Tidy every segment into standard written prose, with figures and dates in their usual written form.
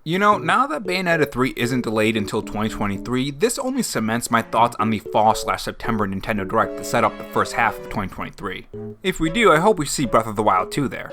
You know, now that Bayonetta 3 isn't delayed until 2023, this only cements my thoughts on the fall/September Nintendo Direct to set up the first half of 2023. If we do, I hope we see Breath of the Wild 2 there.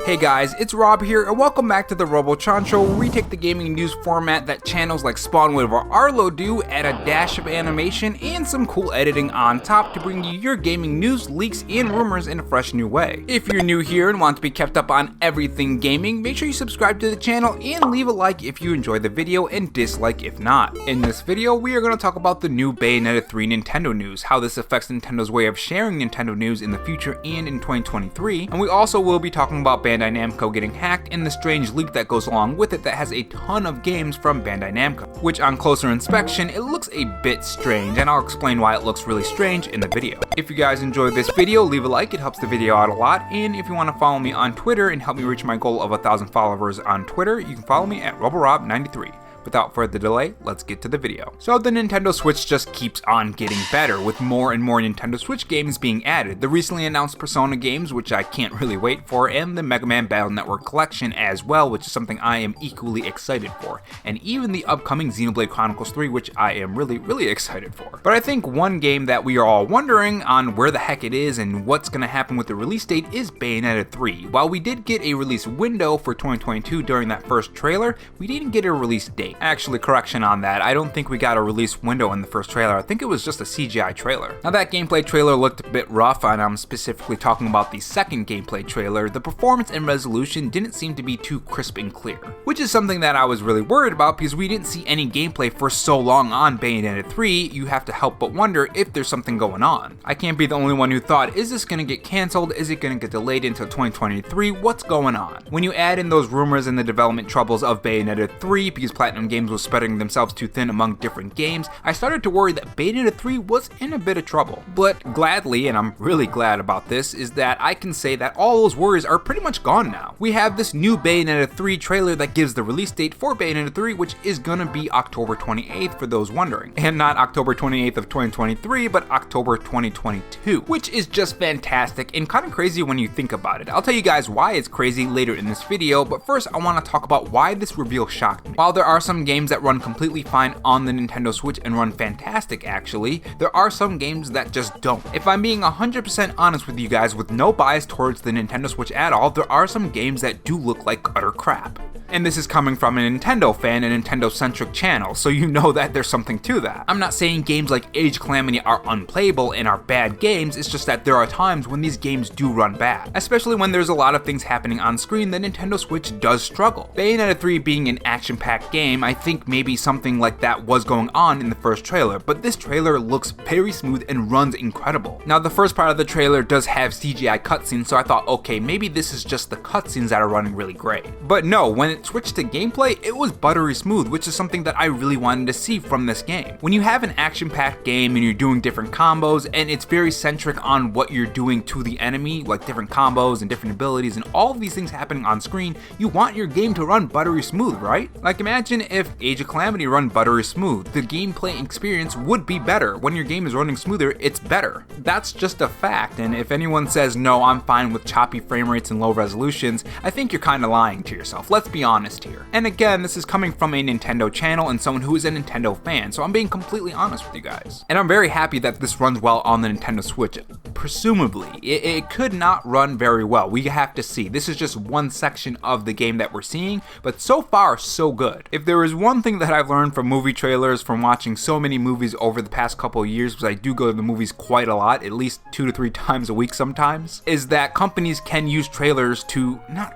Hey guys, it's Rob here, and welcome back to the RoboChan Show, where we take the gaming news format that channels like Spawnwood or Arlo do, add a dash of animation and some cool editing on top to bring you your gaming news, leaks, and rumors in a fresh new way. If you're new here and want to be kept up on everything gaming, make sure you subscribe to the channel and leave a like if you enjoy the video and dislike if not. In this video, we are going to talk about the new Bayonetta 3 Nintendo news, how this affects Nintendo's way of sharing Nintendo news in the future and in 2023, and we also will be talking about Bandai Namco getting hacked and the strange leak that goes along with it that has a ton of games from Bandai Namco, which on closer inspection, it looks a bit strange, and I'll explain why it looks really strange in the video. If you guys enjoyed this video, leave a like, it helps the video out a lot, and if you want to follow me on Twitter and help me reach my goal of 1,000 followers on Twitter, you can follow me at RoboRob93. Without further delay, let's get to the video. So the Nintendo Switch just keeps on getting better, with more and more Nintendo Switch games being added. The recently announced Persona games, which I can't really wait for, and the Mega Man Battle Network collection as well, which is something I am equally excited for. And even the upcoming Xenoblade Chronicles 3, which I am really excited for. But I think one game that we are all wondering on where the heck it is and what's gonna happen with the release date is Bayonetta 3. While we did get a release window for 2022 during that first trailer, we didn't get a release date. Actually, correction on that, I don't think we got a release window in the first trailer, I think it was just a CGI trailer. Now that gameplay trailer looked a bit rough, and I'm specifically talking about the second gameplay trailer. The performance and resolution didn't seem to be too crisp and clear, which is something that I was really worried about because we didn't see any gameplay for so long on Bayonetta 3, you have to help but wonder if there's something going on. I can't be the only one who thought, is this gonna get cancelled, is it gonna get delayed until 2023, what's going on? When you add in those rumors and the development troubles of Bayonetta 3, because Platinum Games was spreading themselves too thin among different games, I started to worry that Bayonetta 3 was in a bit of trouble. But gladly, and I'm really glad about this, is that I can say that all those worries are pretty much gone now. We have this new Bayonetta 3 trailer that gives the release date for Bayonetta 3, which is gonna be October 28th for those wondering. And not October 28th of 2023, but October 2022, which is just fantastic and kind of crazy when you think about it. I'll tell you guys why it's crazy later in this video, but first I want to talk about why this reveal shocked me. While there are some games that run completely fine on the Nintendo Switch and run fantastic actually, there are some games that just don't. If I'm being 100% honest with you guys with no bias towards the Nintendo Switch at all, there are some games that do look like utter crap. And this is coming from a Nintendo fan, a Nintendo-centric channel, so you know that there's something to that. I'm not saying games like Age Calamity are unplayable and are bad games, it's just that there are times when these games do run bad. Especially when there's a lot of things happening on screen, the Nintendo Switch does struggle. Bayonetta 3 being an action-packed game, I think maybe something like that was going on in the first trailer, but this trailer looks very smooth and runs incredible. Now the first part of the trailer does have CGI cutscenes, so I thought, okay, maybe this is just the cutscenes that are running really great. But no, when it switched to gameplay, it was buttery smooth, which is something that I really wanted to see from this game. When you have an action-packed game and you're doing different combos, and it's very centric on what you're doing to the enemy, like different combos and different abilities and all of these things happening on screen, you want your game to run buttery smooth, right? Like imagine if Age of Calamity run buttery smooth, the gameplay experience would be better. When your game is running smoother, it's better. That's just a fact, and if anyone says, no, I'm fine with choppy frame rates and low resolutions, I think you're kind of lying to yourself. Let's be honest here. And again, this is coming from a Nintendo channel and someone who is a Nintendo fan, so I'm being completely honest with you guys. And I'm very happy that this runs well on the Nintendo Switch. Presumably, it could not run very well. We have to see. This is just one section of the game that we're seeing, but so far, so good. If there is one thing that I've learned from movie trailers, from watching so many movies over the past couple of years, because I do go to the movies quite a lot, at least 2 to 3 times a week sometimes, is that companies can use trailers to not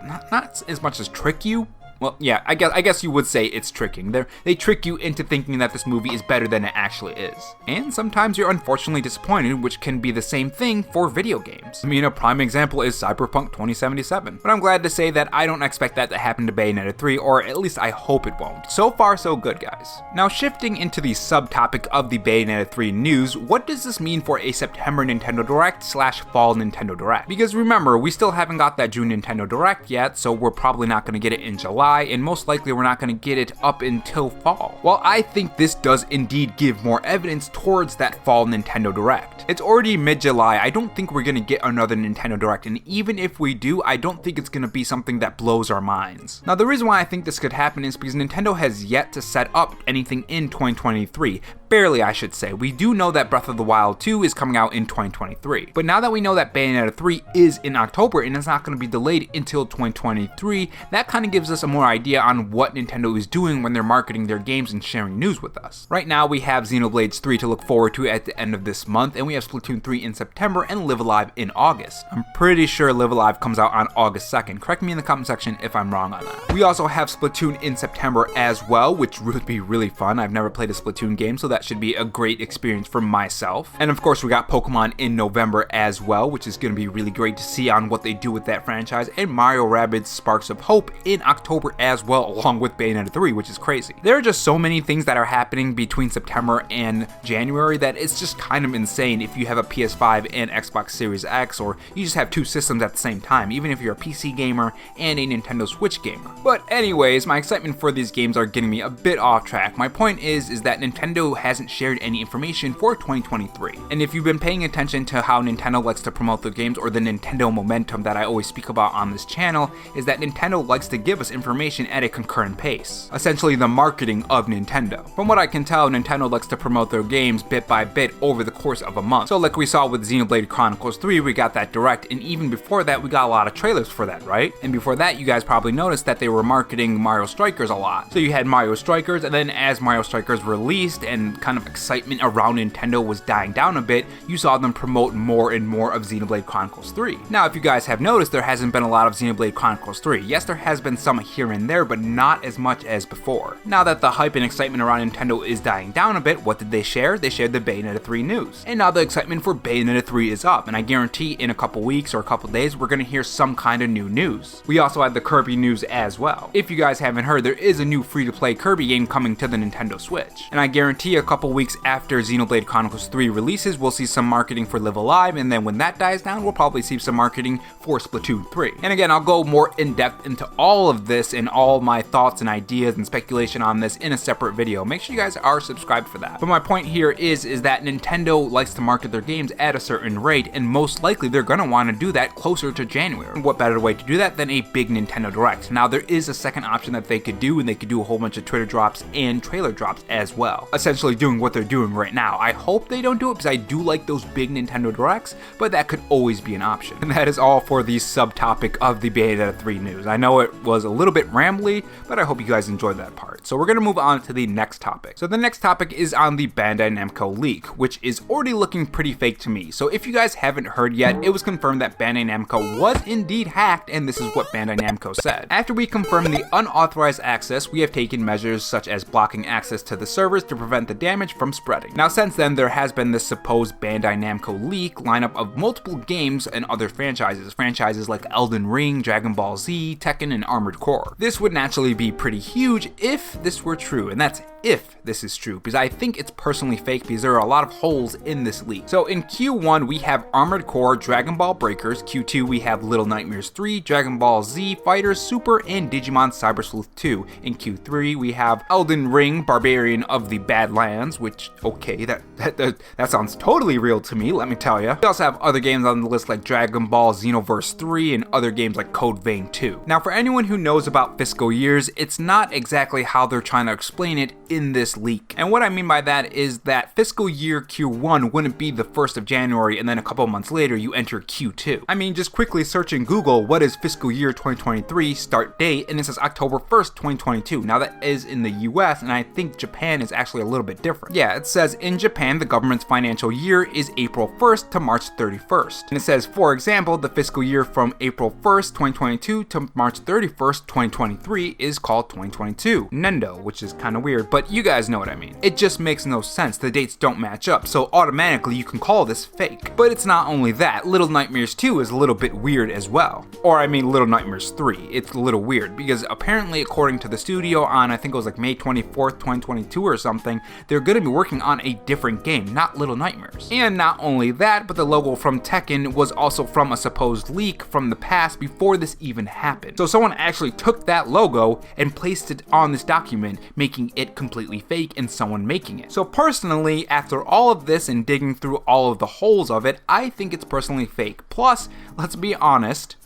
as much as trick you, Well, yeah, I guess you would say it's tricking. They trick you into thinking that this movie is better than it actually is. And sometimes you're unfortunately disappointed, which can be the same thing for video games. I mean, a prime example is Cyberpunk 2077. But I'm glad to say that I don't expect that to happen to Bayonetta 3, or at least I hope it won't. So far, so good, guys. Now, shifting into the subtopic of the Bayonetta 3 news, what does this mean for a September Nintendo Direct / fall Nintendo Direct? Because remember, we still haven't got that June Nintendo Direct yet, so we're probably not going to get it in July. mid-July, and most likely we're not going to get it up until fall. While I think this does indeed give more evidence towards that fall Nintendo Direct. It's already mid-July, I don't think we're going to get another Nintendo Direct, and even if we do, I don't think it's going to be something that blows our minds. Now the reason why I think this could happen is because Nintendo has yet to set up anything in 2023. Barely, I should say. We do know that Breath of the Wild 2 is coming out in 2023. But now that we know that Bayonetta 3 is in October and it's not going to be delayed until 2023, that kind of gives us a more idea on what Nintendo is doing when they're marketing their games and sharing news with us. Right now we have Xenoblade 3 to look forward to at the end of this month, and we have Splatoon 3 in September and Live Alive in August. I'm pretty sure Live Alive comes out on August 2nd. Correct me in the comment section if I'm wrong on that. We also have Splatoon in September as well, which would be really fun. I've never played a Splatoon game, so that should be a great experience for myself. And of course we got Pokemon in November as well, which is going to be really great to see on what they do with that franchise, and Mario Rabbids Sparks of Hope in October as well, along with Bayonetta 3, which is crazy. There are just so many things that are happening between September and January that it's just kind of insane if you have a PS5 and Xbox Series X, or you just have two systems at the same time, even if you're a PC gamer and a Nintendo Switch gamer. But anyways, my excitement for these games are getting me a bit off track. My point is that Nintendo hasn't shared any information for 2023. And if you've been paying attention to how Nintendo likes to promote their games, or the Nintendo momentum that I always speak about on this channel, is that Nintendo likes to give us information at a concurrent pace. Essentially the marketing of Nintendo. From what I can tell, Nintendo likes to promote their games bit by bit over the course of a month. So like we saw with Xenoblade Chronicles 3, we got that direct, and even before that we got a lot of trailers for that, right? And before that you guys probably noticed that they were marketing Mario Strikers a lot. So you had Mario Strikers, and then as Mario Strikers released and kind of excitement around Nintendo was dying down a bit, you saw them promote more and more of Xenoblade Chronicles 3. Now if you guys have noticed, there hasn't been a lot of Xenoblade Chronicles 3. Yes, there has been some here and there, but not as much as before. Now that the hype and excitement around Nintendo is dying down a bit, what did they share? They shared the Bayonetta 3 news. And now the excitement for Bayonetta 3 is up, and I guarantee in a couple weeks or a couple days we're gonna hear some kind of new news. We also had the Kirby news as well. If you guys haven't heard, there is a new free-to-play Kirby game coming to the Nintendo Switch. And I guarantee a couple weeks after Xenoblade Chronicles 3 releases, we'll see some marketing for Live Alive, and then when that dies down, we'll probably see some marketing for Splatoon 3. And again, I'll go more in depth into all of this and all my thoughts and ideas and speculation on this in a separate video. Make sure you guys are subscribed for that. But my point here is that Nintendo likes to market their games at a certain rate, and most likely they're gonna want to do that closer to January. And what better way to do that than a big Nintendo Direct? Now there is a second option that they could do, and they could do a whole bunch of Twitter drops and trailer drops as well. Essentially doing what they're doing right now. I hope they don't do it because I do like those big Nintendo Directs, but that could always be an option. And that is all for the subtopic of the Bayonetta 3 news. I know it was a little bit rambly, but I hope you guys enjoyed that part. So we're going to move on to the next topic. So the next topic is on the Bandai Namco leak, which is already looking pretty fake to me. So if you guys haven't heard yet, it was confirmed that Bandai Namco was indeed hacked, and this is what Bandai Namco said. After we confirmed the unauthorized access, we have taken measures such as blocking access to the servers to prevent the damage from spreading. Now since then, there has been this supposed Bandai Namco leak lineup of multiple games and other franchises like Elden Ring, Dragon Ball Z, Tekken, and Armored Core. This would naturally be pretty huge if this were true, and that's if this is true, because I think it's personally fake because there are a lot of holes in this leak. So in Q1 we have Armored Core, Dragon Ball Breakers. Q2 we have Little Nightmares 3, Dragon Ball Z, Fighters Super, and Digimon Cyber Sleuth 2. In Q3 we have Elden Ring, Barbarian of the Badlands, which, okay, that sounds totally real to me, let me tell you. We also have other games on the list like Dragon Ball Xenoverse 3 and other games like Code Vein 2. Now for anyone who knows about fiscal years, it's not exactly how they're trying to explain it in this leak. And what I mean by that is that fiscal year Q1 wouldn't be the 1st of January and then a couple months later you enter Q2. I mean, just quickly search in Google what is fiscal year 2023 start date, and it says October 1st, 2022. Now that is in the US, and I think Japan is actually a little bit different. Yeah, it says in Japan the government's financial year is April 1st to March 31st. And it says, for example, the fiscal year from April 1st, 2022 to March 31st, 2023 is called 2022 Nendo, which is kind of weird, but but you guys know what I mean. It just makes no sense, the dates don't match up, so automatically you can call this fake. But it's not only that, Little Nightmares 2 is a little bit weird as well. Or I mean Little Nightmares 3, it's a little weird, because apparently according to the studio on, I think it was like May 24th, 2022 or something, they're gonna be working on a different game, not Little Nightmares. And not only that, but the logo from Tekken was also from a supposed leak from the past before this even happened. So someone actually took that logo and placed it on this document, making it completely fake and someone making it. So personally, after all of this and digging through all of the holes of it, I think it's personally fake. Plus, let's be honest,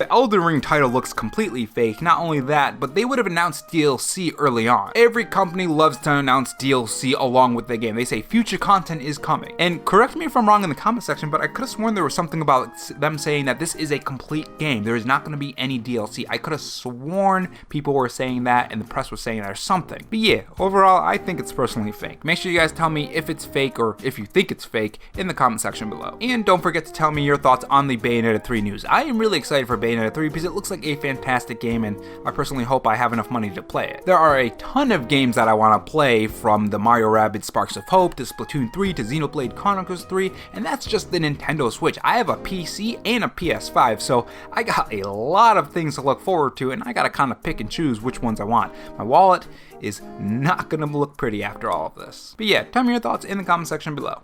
the Elden Ring title looks completely fake. Not only that, but they would have announced DLC early on. Every company loves to announce DLC along with the game. They say future content is coming. And correct me if I'm wrong in the comment section, but I could have sworn there was something about them saying that this is a complete game. There is not going to be any DLC. I could have sworn people were saying that and the press was saying that or something. But yeah, overall, I think it's personally fake. Make sure you guys tell me if it's fake or if you think it's fake in the comment section below. And don't forget to tell me your thoughts on the Bayonetta 3 news. I am really excited for Bayonetta 3 because it looks like a fantastic game and I personally hope I have enough money to play it. There are a ton of games that I want to play, from the Mario Rabbids Sparks of Hope to Splatoon 3 to Xenoblade Chronicles 3, and that's just the Nintendo Switch. I have a PC and a PS5, so I got a lot of things to look forward to and I gotta kind of pick and choose which ones I want. My wallet is not gonna look pretty after all of this. But yeah, tell me your thoughts in the comment section below.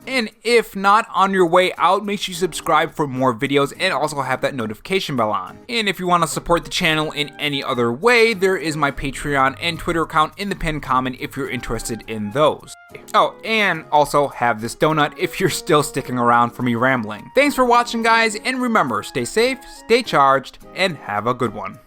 And if not, on your way out, make sure you subscribe for more videos and also have that notification bell on. And if you want to support the channel in any other way, there is my Patreon and Twitter account in the pinned comment if you're interested in those. Oh, and also have this donut if you're still sticking around for me rambling. Thanks for watching, guys, and remember, stay safe, stay charged, and have a good one.